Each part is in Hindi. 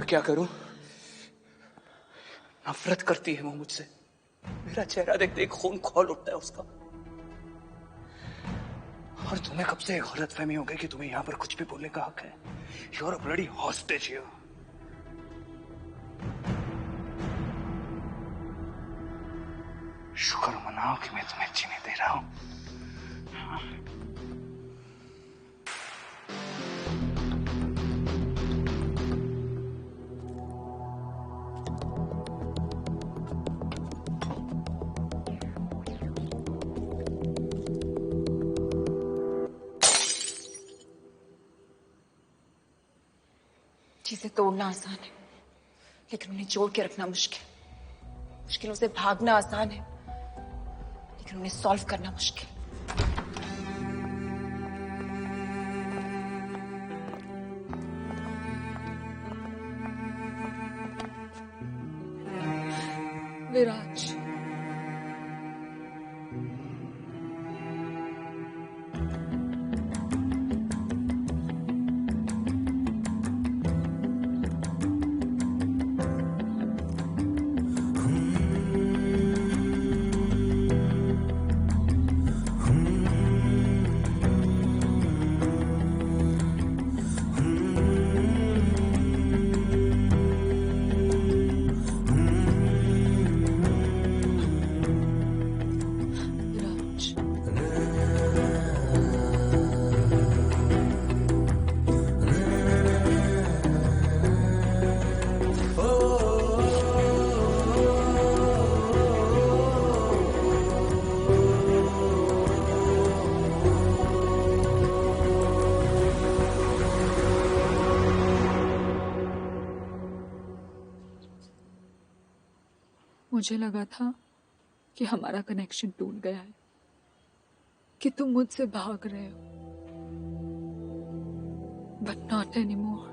क्या करूं? नफरत करती है वो मुझसे। मेरा चेहरा देख देख खून खौल उठता है उसका। और तुम्हें कब से एक गलतफहमी हो गई कि तुम्हें यहां पर कुछ भी बोलने का हक है। You are a bloody hostage here. शुक्र मनाओ कि मैं तुम्हें जीने दे रहा हूं। चीजें तोड़ना आसान है, लेकिन उन्हें जोड़ के रखना मुश्किल। मुश्किलों से भागना आसान है, लेकिन उन्हें सॉल्व करना मुश्किल। विराज, मुझे लगा था कि हमारा कनेक्शन टूट गया है, कि तुम मुझसे भाग रहे हो, बट नॉट एनीमोर।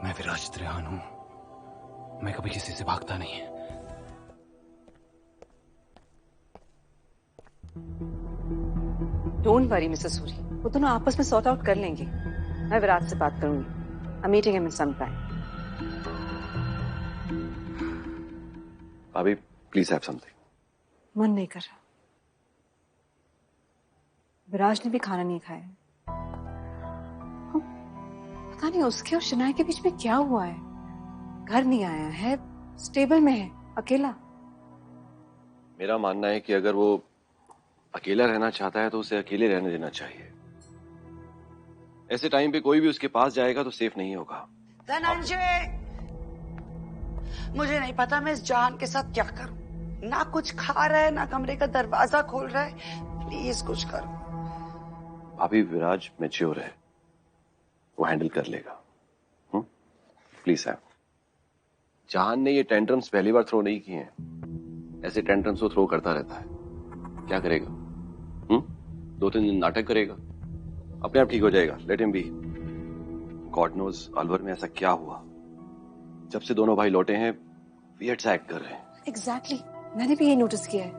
मैं विराज त्रिहान हूं। मैं कभी किसी से भागता नहीं। डोंट वरी मिसेस सूरी, वो दोनों आपस में सॉर्ट आउट कर लेंगे। मैं विराज से बात करूंगी। I am meeting him in some time. भाभी प्लीज हैव समथिंग। मन नहीं कर रहा। विराज ने भी खाना नहीं खाया। पता नहीं उसके और शनाया के बीच में क्या हुआ है। घर नहीं आया है, स्टेबल में है, अकेला। मेरा मानना है कि अगर वो अकेला रहना चाहता है तो उसे अकेले रहने देना चाहिए। ऐसे टाइम पे कोई भी उसके पास जाएगा तो सेफ नहीं होगा। धनंजय, मुझे नहीं पता मैं इस जान के साथ क्या करूं। ना कुछ खा रहा है, ना कमरे का दरवाजा खोल रहा है। प्लीज कुछ करो। भाभी विराज मैच्योर है, वो हैंडल कर लेगा। प्लीज है। जहान ने ये टेंट्रम्स पहली बार थ्रो नहीं किए हैं। ऐसे टेंट्रम्स वो थ्रो करता रहता है। क्या करेगा? 2-3 दिन नाटक करेगा, अपने आप ठीक हो जाएगा। Let him be. God knows Alwar में ऐसा क्या हुआ, जब से दोनों भाई लौटे हैं वियर्ड सा एक्ट कर रहे हैं। एग्जैक्टली, मैंने भी ये नोटिस किया है।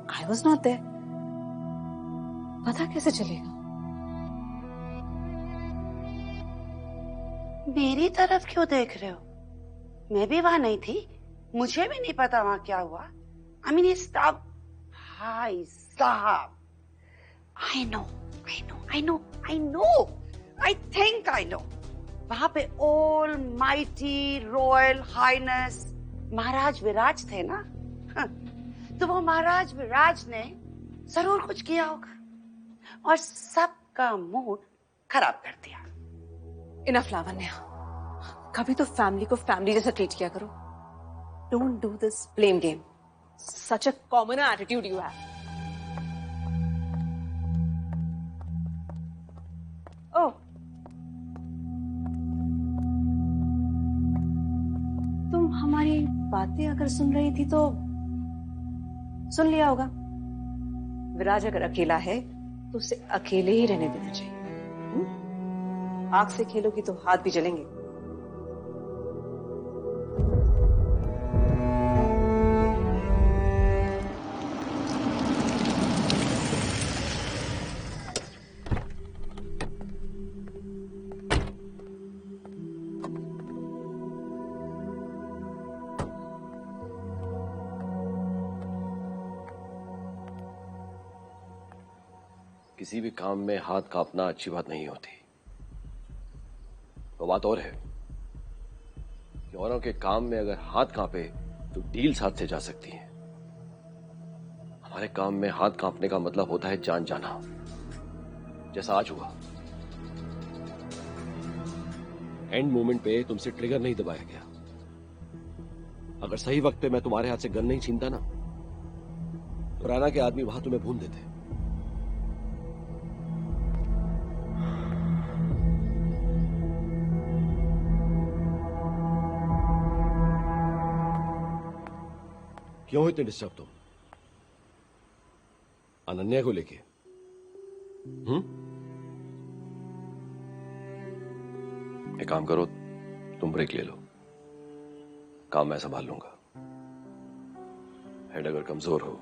I was not there. पता कैसे चलेगा? मेरी तरफ क्यों देख रहे हो? मैं भी वहां नहीं थी, मुझे भी नहीं पता वहां क्या हुआ। I mean stop. भाई साहब, I know, I know, I know, I know, I think I know. वहां पे ऑल माइटी रॉयल हाइनेस महाराज विराज थे ना। तो वो महाराज विराज ने जरूर कुछ किया होगा और सबका मूड खराब कर दिया। इनफ लावण्या, कभी तो फैमिली को फैमिली जैसा ट्रीट किया करो। Don't do this blame game. Such a common attitude you have. Oh, तुम हमारी बातें अगर सुन रही थी तो सुन लिया होगा। विराज अगर अकेला है तो उसे अकेले ही रहने देना चाहिए। आग से खेलोगी तो हाथ भी जलेंगे। किसी भी काम में हाथ कांपना अच्छी बात नहीं होती। तो बात और है कि औरों के काम में अगर हाथ कांपे तो डील्स हाथ से जा सकती हैं। हमारे काम में हाथ कांपने का मतलब होता है जान जाना, जैसा आज हुआ। एंड मोमेंट पे तुमसे ट्रिगर नहीं दबाया गया। अगर सही वक्त पे मैं तुम्हारे हाथ से गन नहीं छीनता ना, तो राणा के आदमी वहां तुम्हें भून देते। क्यों इतने डिस्टर्ब तुम अनन्या को लेके? एक काम करो, तुम ब्रेक ले लो, काम मैं संभाल लूंगा। हेड अगर कमजोर हो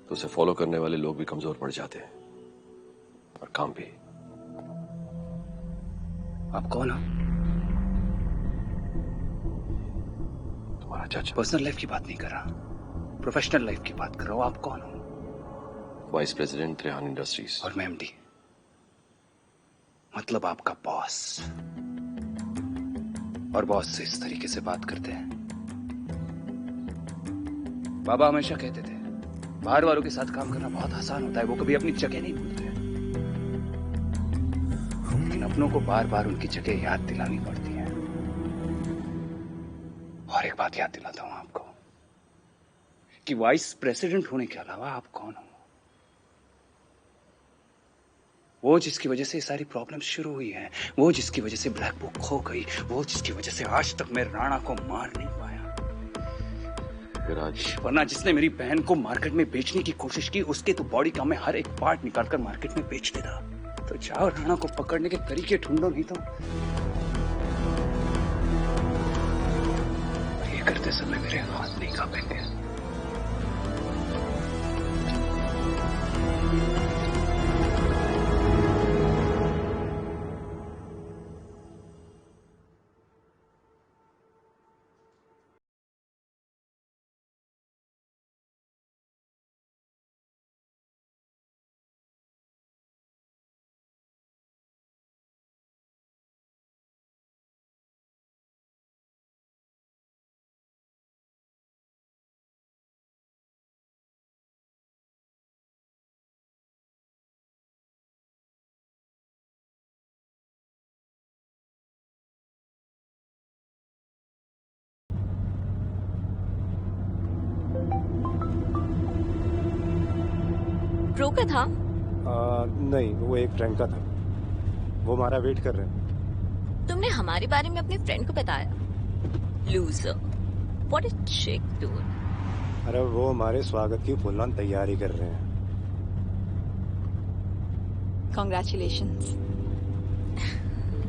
तो उसे फॉलो करने वाले लोग भी कमजोर पड़ जाते हैं, और काम भी। आप कौन हो? तुम्हारा चाचा। पर्सनल लाइफ की बात नहीं कर रहा, प्रोफेशनल लाइफ की बात कर रहा हूं। आप कौन हो? Vice president Rehan industries. और मैं एमडी, मतलब आपका बॉस। और बॉस से इस तरीके से बात करते हैं? बाबा हमेशा कहते थे बाहर वालों के साथ काम करना बहुत आसान होता है, वो कभी अपनी जगह नहीं भूलते, लेकिन अपनों को बार बार उनकी जगह याद दिलानी पड़ती है। और एक बात याद दिलाता हूं आपको कि वाइस प्रेसिडेंट होने के अलावा आप कौन हो? वो जिसकी वजह से ये सारी प्रॉब्लम शुरू हुई है, वो जिसकी वजह से ब्लैक बुक खो गई, वो जिसकी वजह से आज तक मैं राणा को मार नहीं पाया। विराज, वरना जिसने मेरी बहन को मार्केट में बेचने की कोशिश की, उसके तो बॉडी का मैं हर एक पार्ट निकालकर मार्केट में बेच देता। तो जाओ राणा को पकड़ने के तरीके ढूंढो, नहीं तो। और ये करते समय मेरे हाथ नहीं कांपेंगे। प्रो का था? नहीं, वो एक फ्रेंड का था। वो हमारा वेट कर रहे हैं। तुमने हमारे बारे में अपने फ्रेंड को बताया? लूजर, व्हाट अ चिक डूड। अरे वो हमारे स्वागत की फुल ऑन तैयारी कर रहे हैं। कॉन्ग्रेचुलेशंस।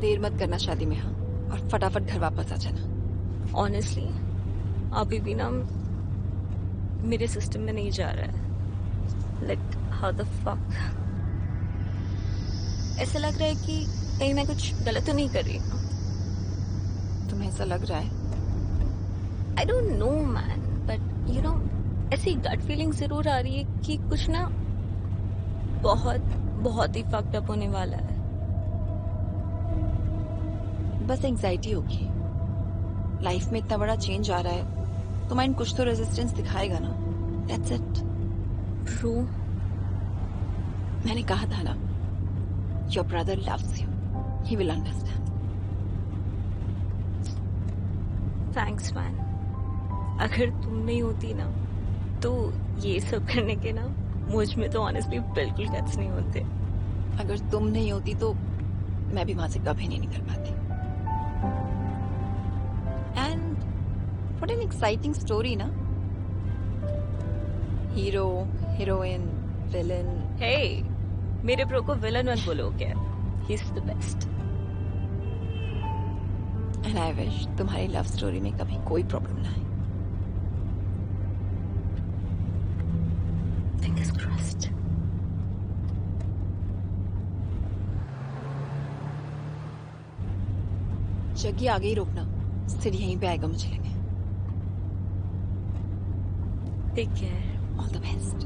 देर मत करना शादी में, हाँ, और फटाफट घर वापस आ जाना। ऑनेस्टली अभी भी ना मेरे सिस्टम में नहीं जा रहा है। Like how the fuck. ऐसा लग रहा है कि कहीं मैं कुछ गलत तो नहीं कर रही हूँ। तुम्हें ऐसा लग रहा है? I don't know man, but you know ऐसी गट फीलिंग जरूर आ रही है कि कुछ ना बहुत बहुत ही फक्ड अप होने वाला है। बस एंजाइटी होगी। लाइफ में इतना बड़ा चेंज आ रहा है तो माइंड कुछ तो रेजिस्टेंस दिखाएगा ना। That's it. ट्रू। मैंने कहा था ना, your brother loves you, he will understand. Thanks man. अगर तुम नहीं होती ना तो ये सब करने के ना मुझ में तो ऑनेस्टली बिल्कुल गट्स नहीं होते। अगर तुम नहीं होती तो मैं भी वहां से कभी नहीं निकल पाती। And what an exciting story ना। Hero, heroine, villain. हे, मेरे ब्रो को विलन मत बोलो क्या? He is the best. And I wish तुम्हारी लव स्टोरी में कभी कोई प्रॉब्लम ना आए। Fingers crossed. जग्गी आगे ही रोकना, सिर यहीं पे आएगा मुझे लेने। Take care. All the best.